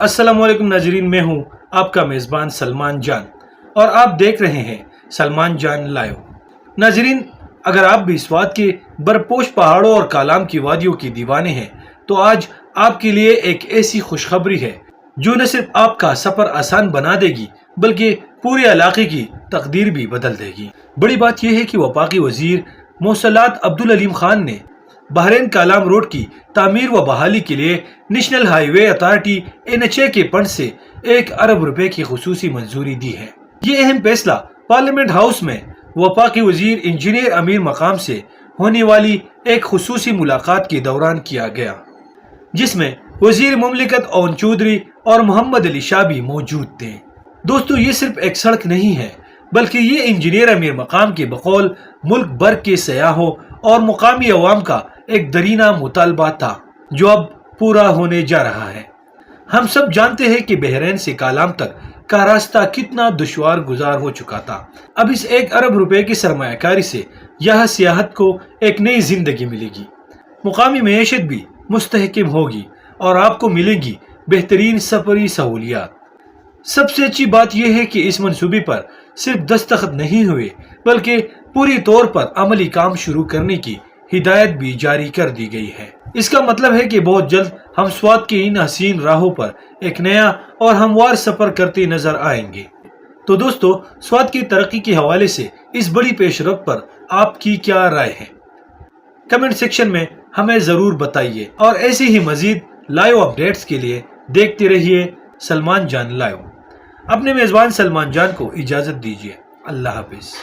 السلام علیکم ناظرین، میں ہوں آپ کا میزبان سلمان جان اور آپ دیکھ رہے ہیں سلمان جان لائیو۔ ناظرین، اگر آپ بھی سوات کے برپوش پہاڑوں اور کالام کی وادیوں کے دیوانے ہیں تو آج آپ کے لیے ایک ایسی خوشخبری ہے جو نہ صرف آپ کا سفر آسان بنا دے گی بلکہ پورے علاقے کی تقدیر بھی بدل دے گی۔ بڑی بات یہ ہے کہ وفاقی وزیر مواصلات عبدالعلیم خان نے بحرین کالام روڈ کی تعمیر و بحالی کے لیے نیشنل ہائی وے اتھارٹی NHA کے فنڈ سے 1 ارب روپے کی خصوصی منظوری دی ہے۔ یہ اہم فیصلہ پارلیمنٹ ہاؤس میں وفاقی وزیر انجینئر امیر مقام سے ہونے والی ایک خصوصی ملاقات کے دوران کیا گیا، جس میں وزیر مملکت اوون چودھری اور محمد علی شاہ بھی موجود تھے۔ دوستو، یہ صرف ایک سڑک نہیں ہے بلکہ یہ انجینئر امیر مقام کے بقول ملک بھر کے سیاحوں اور مقامی عوام کا ایک درینہ مطالبہ تھا جو اب پورا ہونے جا رہا ہے۔ ہم سب جانتے ہیں کہ بحرین سے کالام تک کا راستہ کتنا دشوار گزار ہو چکا تھا۔ اب اس 1 ارب روپے کی سرمایہ کاری سے یہاں سیاحت کو ایک نئی زندگی ملے گی، مقامی معیشت بھی مستحکم ہوگی اور آپ کو ملیں گی بہترین سفری سہولیات۔ سب سے اچھی بات یہ ہے کہ اس منصوبے پر صرف دستخط نہیں ہوئے بلکہ پوری طور پر عملی کام شروع کرنے کی ہدایت بھی جاری کر دی گئی ہے۔ اس کا مطلب ہے کہ بہت جلد ہم سوات کے ان حسین راہوں پر ایک نیا اور ہموار سفر کرتے نظر آئیں گے۔ تو دوستو، سوات کی ترقی کے حوالے سے اس بڑی پیش رفت پر آپ کی کیا رائے ہے؟ کمنٹ سیکشن میں ہمیں ضرور بتائیے اور ایسے ہی مزید لائیو اپڈیٹس کے لیے دیکھتے رہیے سلمان جان لائیو۔ اپنے میزبان سلمان جان کو اجازت دیجیے۔ اللہ حافظ۔